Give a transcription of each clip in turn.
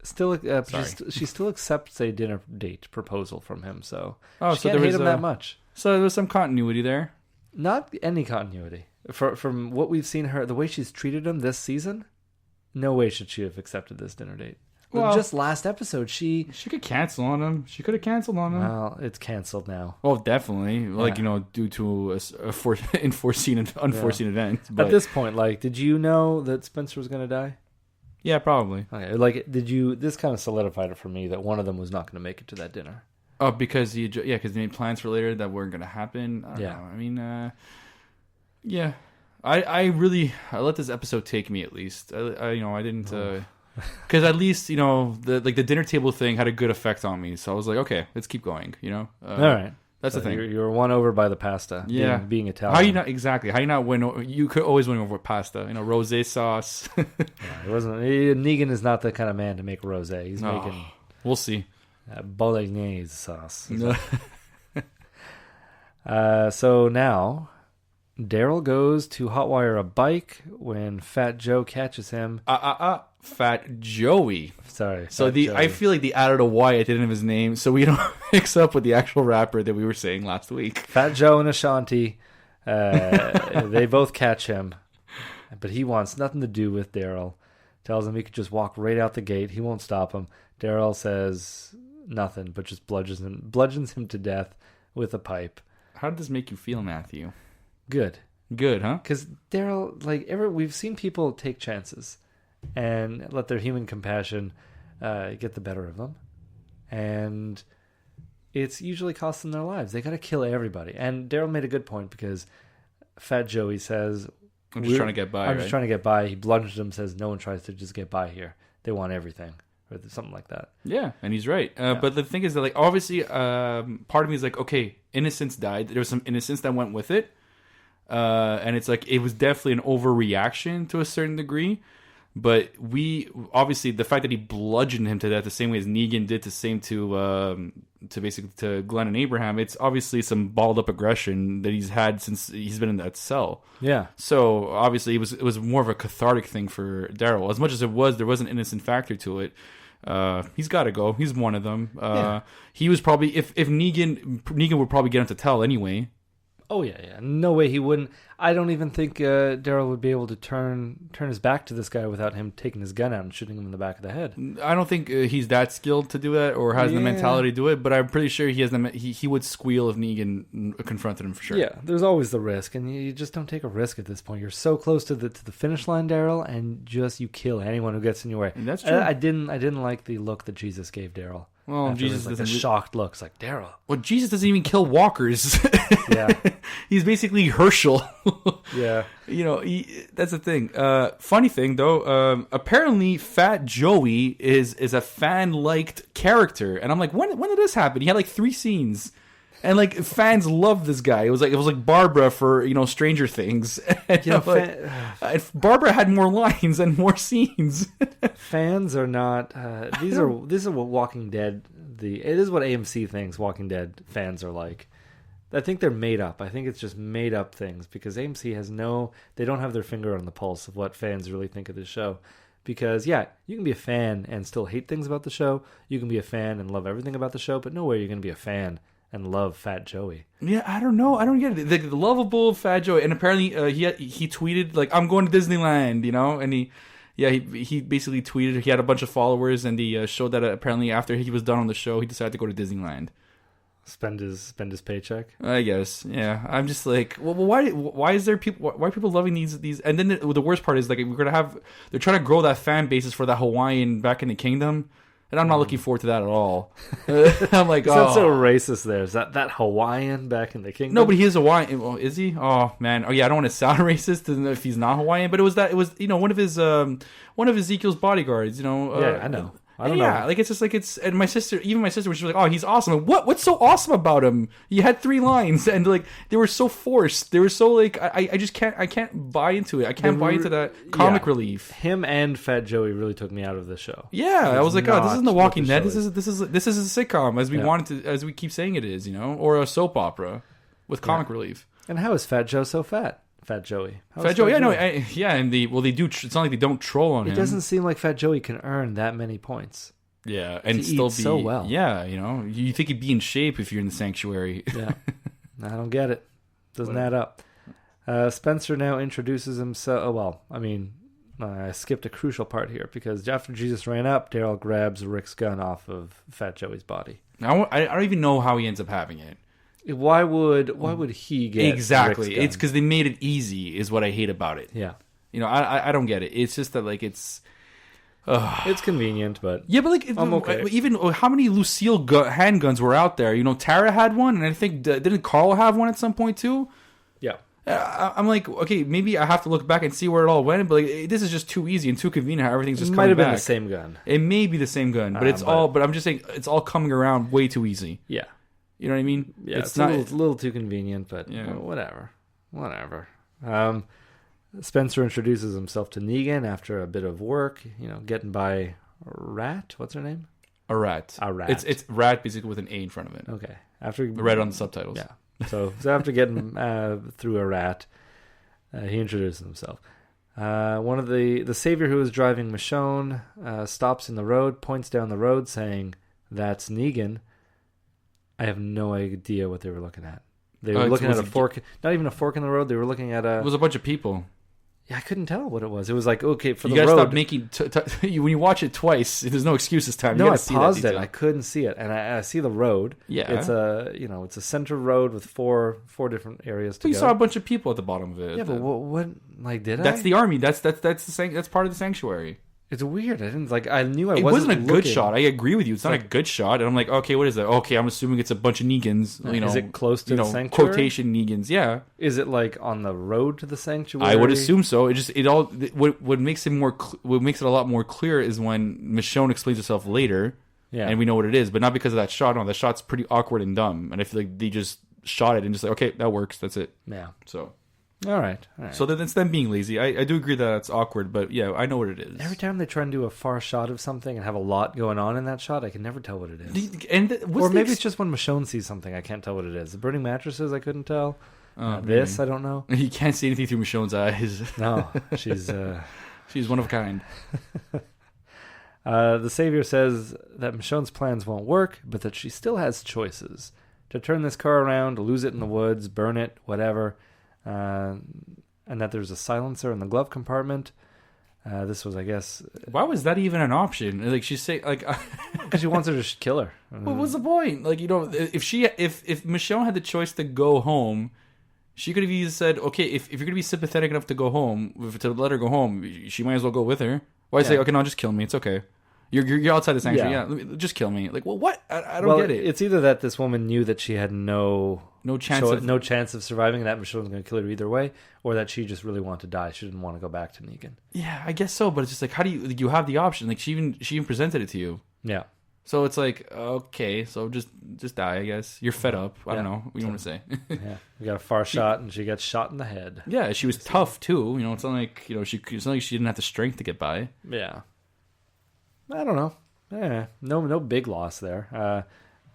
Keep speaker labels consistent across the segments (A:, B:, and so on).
A: Still, she still accepts a dinner date proposal from him, so she can't hate him that much.
B: So there was some continuity there.
A: Not any continuity. From what we've seen her, the way she's treated him this season, no way should she have accepted this dinner date. Well, just last episode, she
B: could cancel on him. She could have canceled on him.
A: Well, it's canceled now.
B: Well, definitely. Like, due to unforeseen event. But
A: at this point, like, did you know that Spencer was going to die?
B: Yeah, probably.
A: Okay, like, this kind of solidified it for me that one of them was not going to make it to that dinner.
B: Oh, because he made plans for later that weren't going to happen. I don't know. I mean, yeah. I let this episode take me at least. I didn't. Because at least, the dinner table thing had a good effect on me. So I was like, okay, let's keep going, All
A: right.
B: That's the thing.
A: You were won over by the pasta.
B: Yeah.
A: Being Italian.
B: How you not win? You could always win over pasta. Rosé sauce.
A: It wasn't. Negan is not the kind of man to make rosé. He's making.
B: We'll see.
A: Bolognese sauce. So now, Daryl goes to hotwire a bike when Fat Joe catches him.
B: Fat Joey.
A: Sorry.
B: So
A: Joey.
B: I feel like they added a Y at the end of his name, so we don't mix up with the actual rapper that we were saying last week.
A: Fat Joe and Ashanti, they both catch him, but he wants nothing to do with Daryl. Tells him he could just walk right out the gate. He won't stop him. Daryl says nothing, but just bludgeons him to death with a pipe.
B: How did this make you feel, Matthew?
A: Good,
B: huh?
A: Because Daryl, we've seen people take chances and let their human compassion get the better of them, and it's usually costing their lives. They got to kill everybody. And Daryl made a good point because Fat Joey says,
B: I'm just trying to get by.
A: I'm just trying to get by. He bludgeons him, says no one tries to just get by here. They want everything. Or something like that.
B: Yeah, and he's right. But the thing is that, obviously, part of me is like, okay, innocence died. There was some innocence that went with it. And it's like, it was definitely an overreaction to a certain degree. But obviously, the fact that he bludgeoned him to death the same way as Negan did to Glenn and Abraham, it's obviously some balled up aggression that he's had since he's been in that cell.
A: Yeah.
B: So obviously, it was more of a cathartic thing for Daryl. As much as there was an innocent factor to it. He's got to go. He's one of them. He was probably if Negan would probably get him to tell anyway.
A: Oh yeah. No way he wouldn't. I don't even think Daryl would be able to turn his back to this guy without him taking his gun out and shooting him in the back of the head.
B: I don't think he's that skilled to do that or has the mentality to do it. But I'm pretty sure he has he would squeal if Negan confronted him for sure.
A: Yeah, there's always the risk, and you just don't take a risk at this point. You're so close to the finish line, Daryl, and you kill anyone who gets in your way.
B: And that's true.
A: I didn't like the look that Jesus gave Daryl.
B: Well, Jesus
A: doesn't. The shocked looks like Daryl.
B: Well, Jesus doesn't even kill walkers.
A: Yeah,
B: he's basically Herschel.
A: Yeah,
B: that's the thing. Funny thing though, apparently Fat Joey is a fan liked character, and I'm like, when did this happen? He had like 3 scenes. And fans love this guy. It was like Barbara for Stranger Things. And Barbara had more lines and more scenes.
A: Fans are not. This is what Walking Dead. It is what AMC thinks Walking Dead fans are like. I think they're made up. I think it's just made up things because AMC they don't have their finger on the pulse of what fans really think of this show. Because, you can be a fan and still hate things about the show. You can be a fan and love everything about the show, but no way you're going to be a fan and love Fat Joey. Yeah,
B: I don't know. I don't get it. The lovable Fat Joey. And apparently he tweeted, I'm going to Disneyland, and he basically tweeted. He had a bunch of followers, and he showed that apparently after he was done on the show, he decided to go to Disneyland.
A: Spend his paycheck,
B: I guess. Yeah, I'm just like, well, why is there people? Why are people loving these? And then the worst part is we're gonna they're trying to grow that fan bases for that Hawaiian back in the kingdom, and I'm not looking forward to that at all. I'm like,
A: that's so racist. There is that Hawaiian back in the kingdom.
B: No, but he is Hawaiian. Well, is he? Oh man. Oh yeah. I don't want to sound racist if he's not Hawaiian, but it was one of Ezekiel's bodyguards.
A: Yeah, I know. I don't know.
B: Yeah, it's just and my sister, she was like, oh, he's awesome. What's so awesome about him? He had 3 lines and they were so forced. They were so I can't buy into it. I can't buy into that comic relief.
A: Him and Fat Joey really took me out of the show.
B: Yeah, I was like, oh, this isn't The Walking Dead. This is a sitcom as we keep saying it is, or a soap opera with comic relief.
A: And how is Fat Joe so fat? Fat Joey.
B: Fat Joey, and they do. It's not like they don't troll on him.
A: It doesn't seem like Fat Joey can earn that many points.
B: Yeah, and still be
A: so well.
B: Yeah, you think he'd be in shape if you're in the sanctuary.
A: Yeah, I don't get it. Doesn't add up. Spencer now introduces himself. Oh, well, I mean, I skipped a crucial part here because after Jesus ran up, Daryl grabs Rick's gun off of Fat Joey's body.
B: I don't even know how he ends up having it.
A: Why would he get
B: exactly?
A: Rick's gun?
B: It's because they made it easy. Is what I hate about it.
A: Yeah,
B: I don't get it. It's just that like it's.
A: It's convenient, but
B: yeah, but like
A: I'm okay.
B: Even how many Lucille handguns were out there? Tara had one, and I think didn't Carl have one at some point too?
A: Yeah.
B: I'm like, okay, maybe I have to look back and see where it all went, but like, this is just too easy and too convenient how everything's just
A: might
B: coming
A: have been
B: back.
A: the same gun.
B: It may be the same gun, but but I'm just saying it's all coming around way too easy.
A: Yeah.
B: You know what I mean?
A: Yeah, it's not a little too convenient, but
B: yeah.
A: Whatever. Spencer introduces himself to Negan after a bit of work, getting by Rat. What's her name?
B: A rat. It's rat basically with an A in front of it.
A: Okay. After
B: read on the subtitles.
A: Yeah. So after getting through a rat, he introduces himself. One of the savior who is driving Michonne stops in the road, points down the road, saying, "That's Negan." I have no idea what they were looking at. They were looking at a fork, not even a fork in the road. They were looking at a.
B: It was a bunch of people.
A: Yeah, I couldn't tell what it was. It was like, okay, for
B: you
A: the road.
B: You gotta stop making. When you watch it twice, there's no excuse this time.
A: No, I paused it. I couldn't see it, and I see the road.
B: Yeah,
A: it's a center road with four different areas to go.
B: You saw a bunch of people at the bottom of it.
A: Yeah, but what did I?
B: That's the army. That's part of the sanctuary.
A: It's weird. I knew
B: it wasn't a good shot. I agree with you. It's not a good shot. And I'm like, okay, what is that? Okay, I'm assuming it's a bunch of Negans.
A: Is it close to the sanctuary?
B: Quotation Negans. Yeah.
A: Is it like on the road to the sanctuary?
B: I would assume so. What makes it a lot more clear is when Michonne explains herself later. Yeah. And we know what it is, but not because of that shot. No, that shot's pretty awkward and dumb. And I feel like they just shot it and just like, okay, that works. That's it.
A: Yeah.
B: So.
A: All right.
B: So that's them being lazy. I do agree that it's awkward, but yeah, I know what it is.
A: Every time they try and do a far shot of something and have a lot going on in that shot, I can never tell what it is. Or maybe it's just when Michonne sees something, I can't tell what it is. The burning mattresses, I couldn't tell. This, I don't know.
B: You can't see anything through Michonne's eyes.
A: No, she's
B: she's one of a kind.
A: The Savior says that Michonne's plans won't work, but that she still has choices. To turn this car around, lose it in the woods, burn it, whatever. And that there's a silencer in the glove compartment. This was, I guess...
B: Why was that even an option? Like, she's saying... like,
A: because she wants her to kill her.
B: What was the point? Like, if Michonne had the choice to go home, she could have either said, okay, if you're going to be sympathetic enough to go home, to let her go home, she might as well go with her. Why say, okay, no, just kill me. It's okay. You're outside the sanctuary. Yeah, just kill me. Like, well, what? I don't get it.
A: It's either that this woman knew that she had no chance of surviving, and that Michonne was going to kill her either way, or that she just really wanted to die. She didn't want to go back to Negan.
B: Yeah, I guess so. But it's just like, how do you have the option? Like, she even presented it to you.
A: Yeah.
B: So it's like, okay, so just die. I guess you're fed up. I don't know. What do you want to say?
A: Yeah, we got a far shot, and she gets shot in the head.
B: Yeah, she was tough too. It's not like it's not like she didn't have the strength to get by.
A: Yeah. I don't know. Yeah, no big loss there.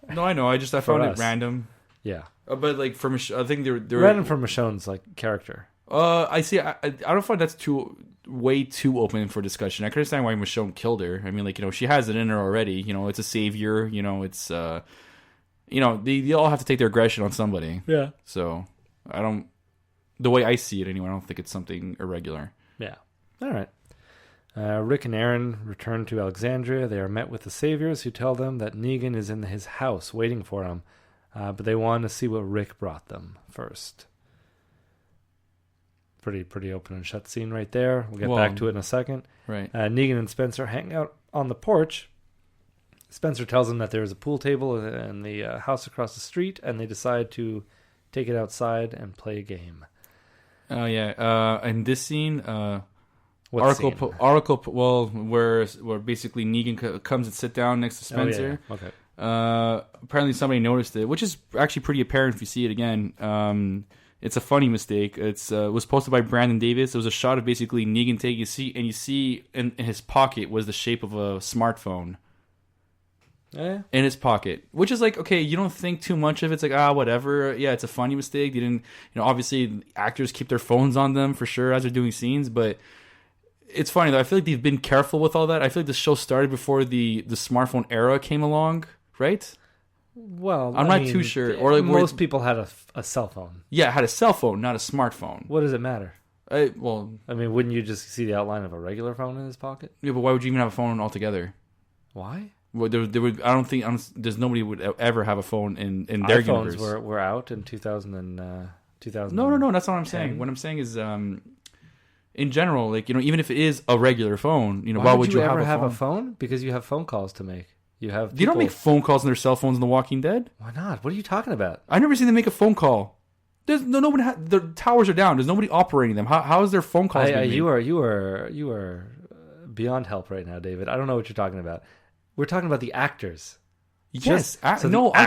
B: No, I know. I found it random.
A: Yeah,
B: but like I think they're
A: random for Michonne's
B: character. I see. I don't find that's way too open for discussion. I can understand why Michonne killed her. I mean, she has it in her already. It's a savior. It's they all have to take their aggression on somebody.
A: Yeah.
B: So the way I see it anyway, I don't think it's something irregular.
A: Yeah. All right. Rick and Aaron return to Alexandria. They are met with the Saviors, who tell them that Negan is in his house waiting for him, but they want to see what Rick brought them first. Pretty open and shut scene right there. We'll get back to it in a second.
B: Right.
A: Negan and Spencer hang out on the porch. Spencer tells them that there is a pool table in the house across the street, and they decide to take it outside and play a game.
B: Oh yeah. In this scene.
A: Where
B: basically Negan comes and sit down next to Spencer.
A: Oh, yeah. Okay.
B: Apparently somebody noticed it, which is actually pretty apparent if you see it again. It's a funny mistake. It was posted by Brandon Davis. It was a shot of basically Negan taking a seat, and you see in his pocket was the shape of a smartphone.
A: Yeah.
B: in his pocket, which is like, okay, you don't think too much of it. It's like, whatever. Yeah, it's a funny mistake. They didn't, obviously actors keep their phones on them for sure as they're doing scenes, but it's funny though. I feel like they've been careful with all that. I feel like the show started before the smartphone era came along, right?
A: Well,
B: I'm not too sure. Or like
A: most people had a cell phone.
B: Yeah, had a cell phone, not a smartphone.
A: What does it matter?
B: Well,
A: I mean, wouldn't you just see the outline of a regular phone in his pocket?
B: Yeah, but why would you even have a phone altogether?
A: Why?
B: Well, there would. I don't think. There's nobody would ever have a phone in their
A: iPhones
B: universe.
A: were out in 2000 and 2000.
B: No. That's not what I'm saying. What I'm saying is, in general, like even if it is a regular phone, why would you
A: ever
B: have
A: a phone? Because you have phone calls to make. You have.
B: You don't make phone calls on their cell phones in The Walking Dead.
A: Why not? What are you talking about?
B: I've never seen them make a phone call. There's no one. The towers are down. There's nobody operating them. How is their phone calls?
A: You are beyond help right now, David. I don't know what you're talking about. We're talking about the actors.
B: Yes. I'm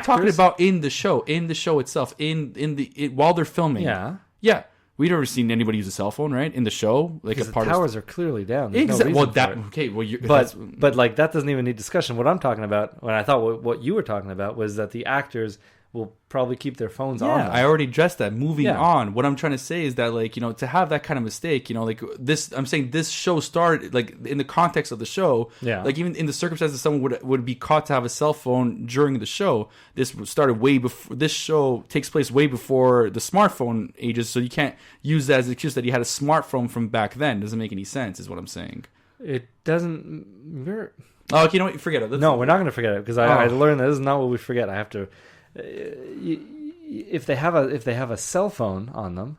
B: talking about in the show itself, while they're filming.
A: Yeah.
B: Yeah. We've never seen anybody use a cell phone, right? In the show, like
A: because the towers are clearly down.
B: Exactly.
A: No but like that doesn't even need discussion. What I'm talking about, when I thought what you were talking about, was that the actors will probably keep their phones on.
B: Yeah, I already addressed that. Moving on, what I'm trying to say is that, like, to have that kind of mistake, like this, I'm saying this show started, like, in the context of the show, like, even in the circumstances someone would be caught to have a cell phone during the show, this started way before, this show takes place way before the smartphone ages, so you can't use that as an excuse that he had a smartphone from back then. It doesn't make any sense, is what I'm saying.
A: It doesn't...
B: Oh, okay, you know what? Forget it.
A: No, we're not going to forget it, because I learned that this is not what we forget. I have to... if they have a cell phone on them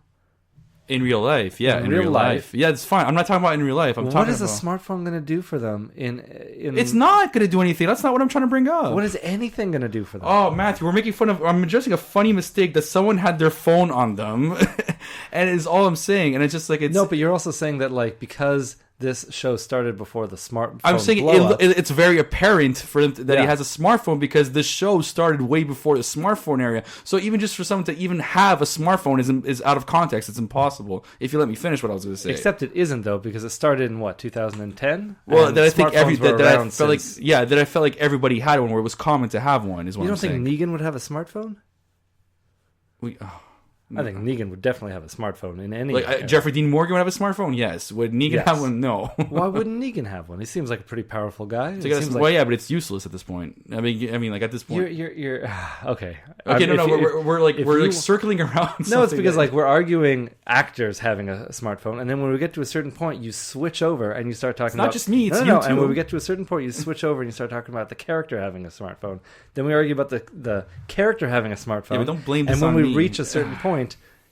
B: in real life, in real life, it's fine. I'm not talking about in real life.
A: What is a smartphone going to do for them?
B: It's not going to do anything. That's not what I'm trying to bring up.
A: What is anything going to do for them?
B: Oh, Matthew, we're making fun of. I'm addressing a funny mistake that someone had their phone on them, and it's all I'm saying. And it's just like it's
A: no, but you're also saying that, like, because this show started before the smartphone.
B: I'm saying it's very apparent for him that he has a smartphone because this show started way before the smartphone era. So even just for someone to even have a smartphone is out of context. It's impossible. If you let me finish what I was going to say.
A: Except it isn't, though, because it started in 2010.
B: Well, that I think that I felt like everybody had one, where it was common to have one. Is what
A: you
B: I'm saying.
A: You don't think Negan would have a smartphone? I think Negan would definitely have a smartphone in any.
B: Jeffrey Dean Morgan would have a smartphone. Yes. Would Negan have one? No.
A: Why wouldn't Negan have one? He seems like a pretty powerful guy.
B: But it's useless at this point. I mean, like at this point,
A: you're okay.
B: Okay, we're circling around.
A: No, it's because we're arguing actors having a smartphone, and then when we get to a certain point, you switch over and you start talking. It's
B: not just me. It's you too.
A: And when we get to a certain point, you switch over and you start talking about the character having a smartphone. Then we argue about the character having a smartphone.
B: Yeah, but don't blame this on me.
A: And when we reach a certain point,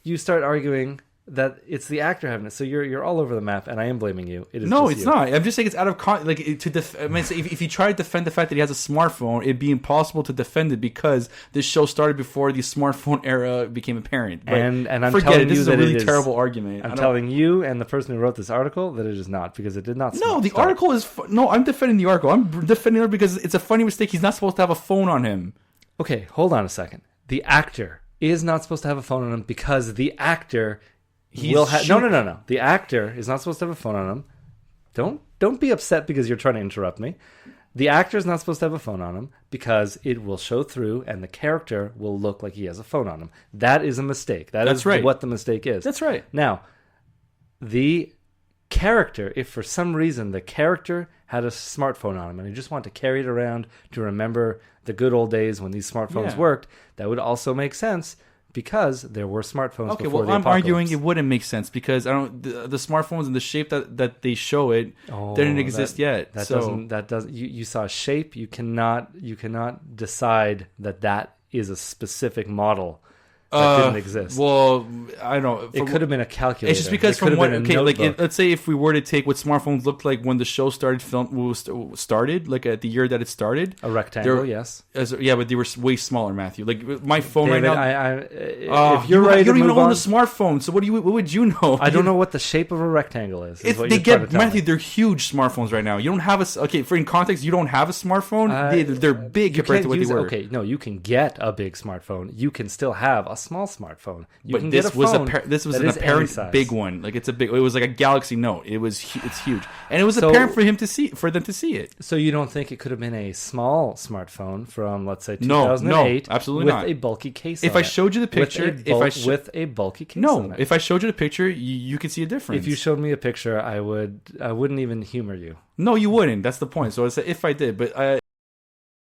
A: you start arguing that it's the actor having it. So you're all over the map, and I am blaming you. It is
B: no, it's not. I'm just saying it's out of if you try to defend the fact that he has a smartphone, it'd be impossible to defend it because this show started before the smartphone era became apparent. But
A: and I'm telling you
B: this is
A: a
B: really terrible argument.
A: I'm telling you and the person who wrote this article that it is not, because it did not.
B: No, the article is no. I'm defending the article. I'm defending it because it's a funny mistake. He's not supposed to have a phone on him.
A: Okay, hold on a second. The actor is not supposed to have a phone on him because the actor will have... No. The actor is not supposed to have a phone on him. Don't be upset because you're trying to interrupt me. The actor is not supposed to have a phone on him because it will show through and the character will look like he has a phone on him. That is a mistake. That's right. What the mistake is.
B: That's right.
A: Now, the character, if for some reason the character had a smartphone on him and he just wanted to carry it around to remember the good old days when these smartphones worked, that would also make sense because there were smartphones before the apocalypse.
B: I'm arguing it wouldn't make sense because the smartphones in the shape that they show it didn't exist yet.
A: You saw a shape. You cannot decide that is a specific model that didn't exist.
B: Well, I don't know.
A: It could have been a calculator.
B: It's just because let's say if we were to take what smartphones looked like when the show started, like at the year that it started,
A: a rectangle, yes.
B: But they were way smaller, Matthew. Like my phone
A: David,
B: right
A: now. If you're ready
B: you don't
A: to
B: even
A: move
B: own
A: on,
B: a smartphone, so what would you know?
A: I don't know what the shape of a rectangle is.
B: Matthew, they're huge smartphones right now. You don't have in context, you don't have a smartphone. They're big compared to what they were.
A: Okay, no, you can get a big smartphone. You can still have a small smartphone. You
B: But
A: can
B: this
A: get a
B: was
A: phone
B: this was
A: that
B: an
A: is any
B: apparent
A: size.
B: big one. Like it was like a Galaxy Note. It's huge, and it was
A: So-
B: apparent for them to see it.
A: So you don't think it could have been a small smartphone from, let's say,
B: No,
A: 2008
B: absolutely
A: with
B: not.
A: a bulky case
B: If
A: on
B: I
A: it?
B: showed you the picture,
A: With a bulky case
B: no,
A: on it.
B: if I showed you the picture, you could see a difference.
A: If you showed me a picture, I wouldn't even humor you.
B: No, you wouldn't. That's the point. So I said if I did, but